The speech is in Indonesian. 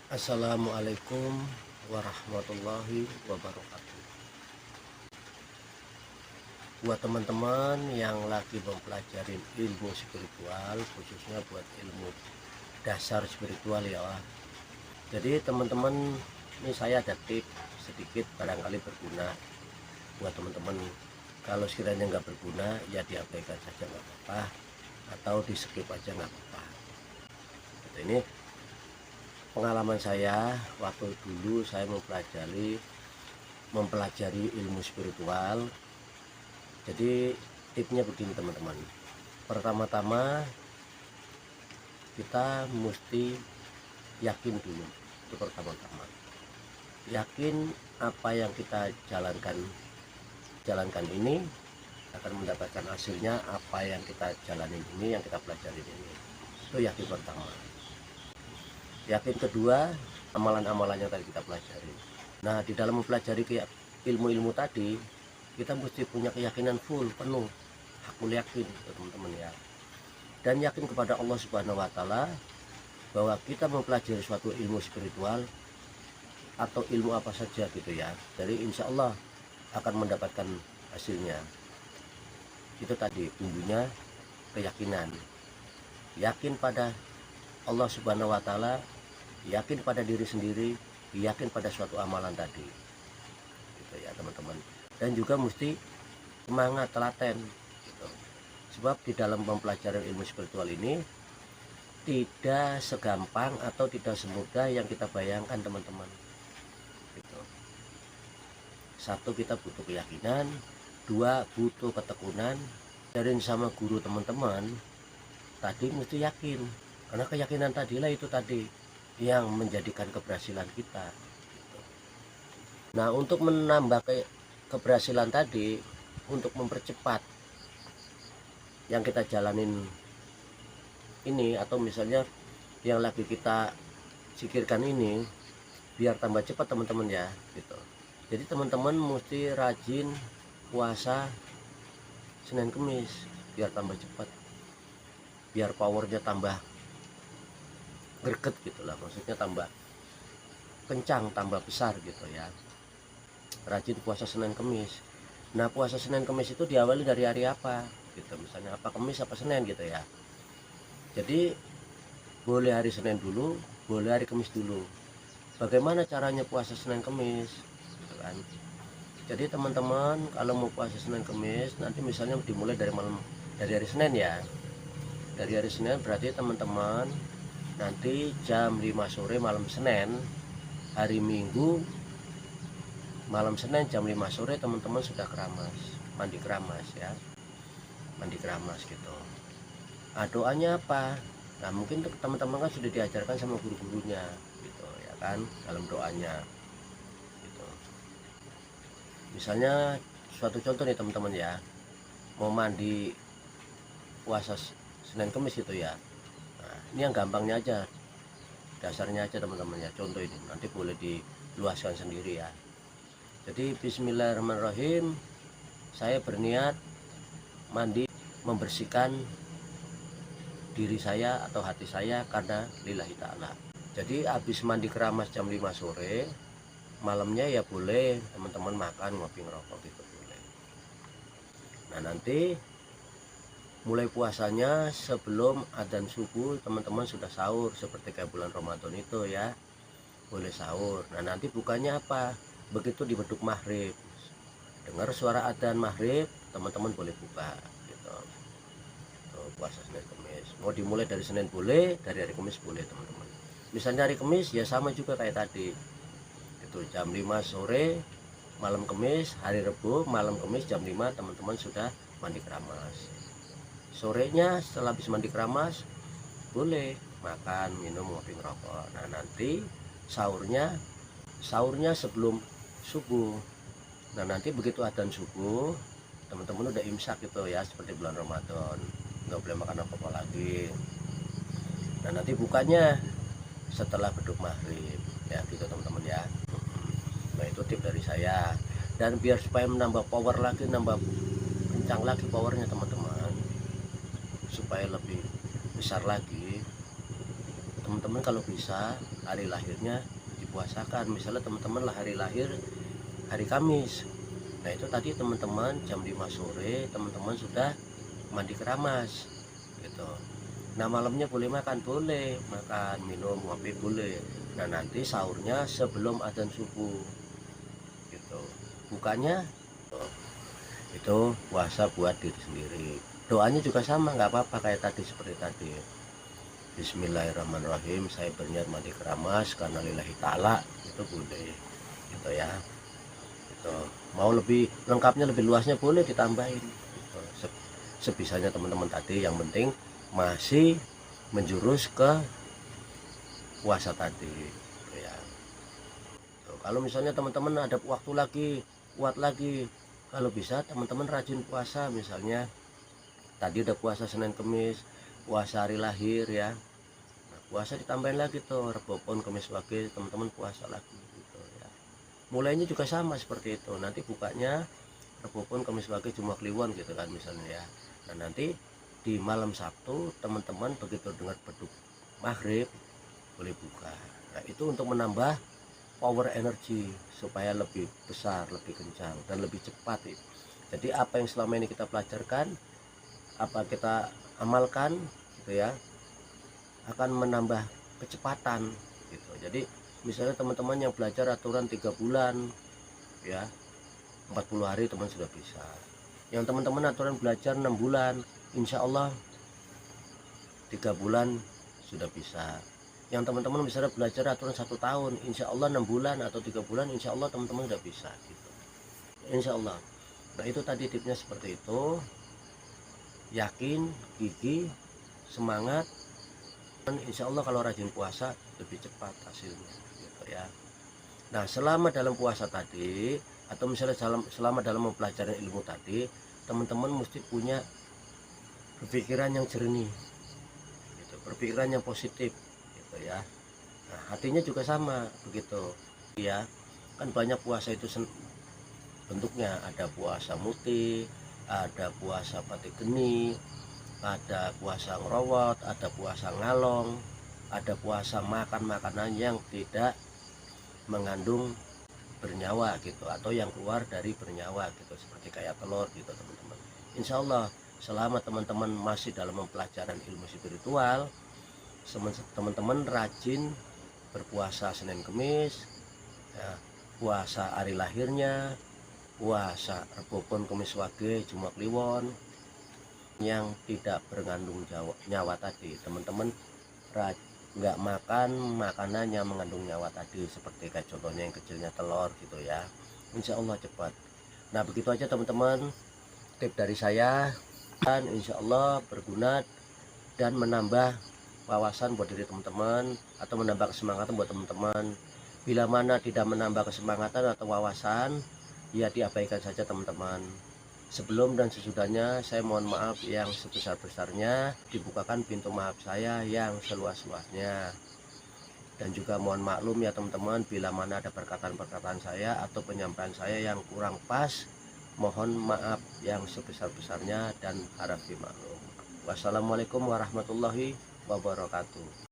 Assalamualaikum warahmatullahi wabarakatuh. Buat teman-teman yang lagi mempelajari ilmu spiritual, khususnya buat ilmu dasar spiritual ya. Jadi teman-teman, ini saya ada tips sedikit barangkali berguna buat teman-teman. Kalau sekiranya nggak berguna ya diabaikan saja nggak apa-apa, atau di skip aja nggak apa-apa. Ini pengalaman saya waktu dulu saya mempelajari ilmu spiritual. Jadi tipsnya begini teman-teman. Pertama-tama kita mesti yakin dulu. Itu pertama-tama. Yakin apa yang kita jalankan ini akan mendapatkan hasilnya. Apa yang kita jalanin ini, yang kita pelajari ini, itu yakin pertama. Yakin kedua, amalan-amalan yang tadi kita pelajari. Nah, di dalam mempelajari ilmu-ilmu tadi, kita mesti punya keyakinan full, penuh, hakul yakin, teman-teman ya. Dan yakin kepada Allah Subhanahu wa Ta'ala bahwa kita mempelajari suatu ilmu spiritual atau ilmu apa saja gitu ya. Jadi insya Allah akan mendapatkan hasilnya. Itu tadi bumbunya, keyakinan. Yakin pada Allah Subhanahu wa Ta'ala, yakin pada diri sendiri, yakin pada suatu amalan tadi, gitu ya teman-teman. Dan juga mesti semangat, telaten, gitu. Sebab di dalam mempelajari ilmu spiritual ini tidak segampang atau tidak semudah yang kita bayangkan teman-teman. Gitu. Satu, kita butuh keyakinan. Dua, butuh ketekunan. Dari sama guru teman-teman tadi mesti yakin, karena keyakinan tadilah itu tadi yang menjadikan keberhasilan kita. Nah, untuk menambah keberhasilan tadi, untuk mempercepat yang kita jalanin ini, atau misalnya yang lagi kita pikirkan ini, biar tambah cepat teman-teman ya, gitu. Jadi teman-teman mesti rajin puasa Senin Kemis biar tambah cepat, biar powernya tambah greget gitu lah, maksudnya tambah kencang, tambah besar gitu ya. Rajin puasa Senin Kemis. Nah, puasa Senin Kemis itu diawali dari hari apa gitu, misalnya apa Kemis apa Senin gitu ya. Jadi boleh hari Senin dulu, boleh hari Kemis dulu. Bagaimana caranya puasa Senin Kemis gitu kan. Jadi teman-teman kalau mau puasa Senin Kemis, nanti misalnya dimulai dari hari Senin ya. Dari hari Senin berarti teman-teman nanti jam 5 sore malam Senin, hari Minggu malam Senin jam 5 sore teman-teman sudah keramas, mandi keramas ya, mandi keramas gitu. Doanya apa? Nah, mungkin teman-teman kan sudah diajarkan sama guru-gurunya gitu ya kan, dalam doanya gitu. Misalnya suatu contoh nih teman-teman ya, mau mandi puasa Senin Kemis gitu ya. Nah, ini yang gampangnya aja, dasarnya aja teman-teman ya, contoh ini, nanti boleh diluaskan sendiri ya. Jadi bismillahirrahmanirrahim, saya berniat mandi membersihkan diri saya atau hati saya karena lillahi ta'ala. Jadi habis mandi keramas jam 5 sore, malamnya ya boleh teman-teman makan, ngopi, ngerokok gitu boleh. Nah, nanti mulai puasanya sebelum adzan subuh teman-teman sudah sahur, seperti kayak bulan Ramadan itu ya, boleh sahur. Nah, nanti bukannya apa, begitu di beduk maghrib dengar suara adzan maghrib, teman-teman boleh buka gitu. Tuh, puasa Senin Kemis mau dimulai dari Senin boleh, dari hari Kemis boleh teman-teman. Misalnya hari Kemis ya sama juga kayak tadi itu, jam 5 sore malam Kemis, hari Rebu malam Kemis jam 5 teman-teman sudah mandi keramas. Sorenya setelah habis mandi keramas boleh makan, minum, ngopi, ngerokok. Nah, nanti sahurnya sebelum subuh. Nah, nanti begitu adzan subuh teman-teman udah imsak gitu ya, seperti bulan Ramadan, nggak boleh makan apa-apa lagi. Nah, nanti bukanya setelah beduk maghrib ya gitu teman-teman ya. Nah, itu tip dari saya. Dan biar supaya menambah power lagi, nambah kencang lagi powernya teman-teman, supaya lebih besar lagi, teman-teman kalau bisa hari lahirnya dipuasakan. Misalnya teman-teman lah hari lahir hari Kamis, nah itu tadi teman-teman jam 5 sore teman-teman sudah mandi keramas gitu. Nah malamnya boleh makan, boleh makan, minum, ngopi boleh. Nah nanti sahurnya sebelum adzan subuh gitu. Bukannya itu puasa buat diri sendiri. Doanya juga sama, nggak apa-apa kayak tadi, seperti tadi. Bismillahirrahmanirrahim, saya berniat mandi keramas karena lillahi ta'ala, itu boleh gitu ya. Gitu. Mau lebih lengkapnya, lebih luasnya boleh ditambahin gitu. Sebisanya teman-teman tadi, yang penting masih menjurus ke puasa tadi gitu ya. Tuh, kalau misalnya teman-teman ada waktu lagi, kuat lagi, kalau bisa teman-teman rajin puasa. Misalnya tadi udah puasa Senin Kemis, puasa hari lahir ya, nah, puasa ditambahin lagi tuh Rebo Pon Kemis Wage, teman-teman puasa lagi gitu ya. Mulainya juga sama seperti itu, nanti bukanya Rebo Pon Kemis Wage Jumat Kliwon gitu kan misalnya ya. Nah nanti di malam Sabtu teman-teman begitu dengar beduk maghrib boleh buka. Nah itu untuk menambah power energi supaya lebih besar, lebih kencang dan lebih cepat. Jadi apa yang selama ini kita pelajarkan, apa kita amalkan gitu ya, akan menambah kecepatan gitu. Jadi misalnya teman-teman yang belajar aturan 3 bulan ya, 40 hari teman sudah bisa. Yang teman-teman aturan belajar 6 bulan, insya Allah 3 bulan sudah bisa. Yang teman-teman misalnya belajar aturan 1 tahun, insya Allah 6 bulan atau 3 bulan insya Allah teman-teman sudah bisa gitu, insya Allah. Nah itu tadi tipsnya seperti itu. Yakin, gigih, semangat, dan insya Allah kalau rajin puasa lebih cepat hasilnya gitu ya. Nah selama dalam puasa tadi, atau misalnya selama dalam mempelajari ilmu tadi, teman-teman mesti punya berpikiran yang jernih gitu, berpikiran yang positif gitu ya. Nah hatinya juga sama begitu ya. Kan banyak puasa itu bentuknya, ada puasa muti, ada puasa pati geni, ada puasa ngerowot, ada puasa ngalong, ada puasa makan makanan yang tidak mengandung bernyawa gitu, atau yang keluar dari bernyawa gitu, seperti kayak telur gitu teman-teman. Insya Allah selama teman-teman masih dalam mempelajaran ilmu spiritual, teman-teman rajin berpuasa Senin Kemis ya, puasa hari lahirnya, puasa Rebo Pon Kemis Wage Jumat Kliwon yang tidak berkandung nyawa tadi. Teman-teman nggak makan makanan yang mengandung nyawa tadi, seperti kayak contohnya yang kecilnya telur gitu ya. Insya Allah cepat. Nah begitu aja teman-teman tip dari saya, dan insya Allah berguna dan menambah wawasan buat diri teman-teman, atau menambah kesemangatan buat teman-teman. Bila mana tidak menambah kesemangatan atau wawasan, ya diabaikan saja teman-teman. Sebelum dan sesudahnya saya mohon maaf yang sebesar-besarnya, dibukakan pintu maaf saya yang seluas-luasnya. Dan juga mohon maklum ya teman-teman, bila mana ada perkataan-perkataan saya atau penyampaian saya yang kurang pas, mohon maaf yang sebesar-besarnya dan harap dimaklum. Wassalamualaikum warahmatullahi wabarakatuh.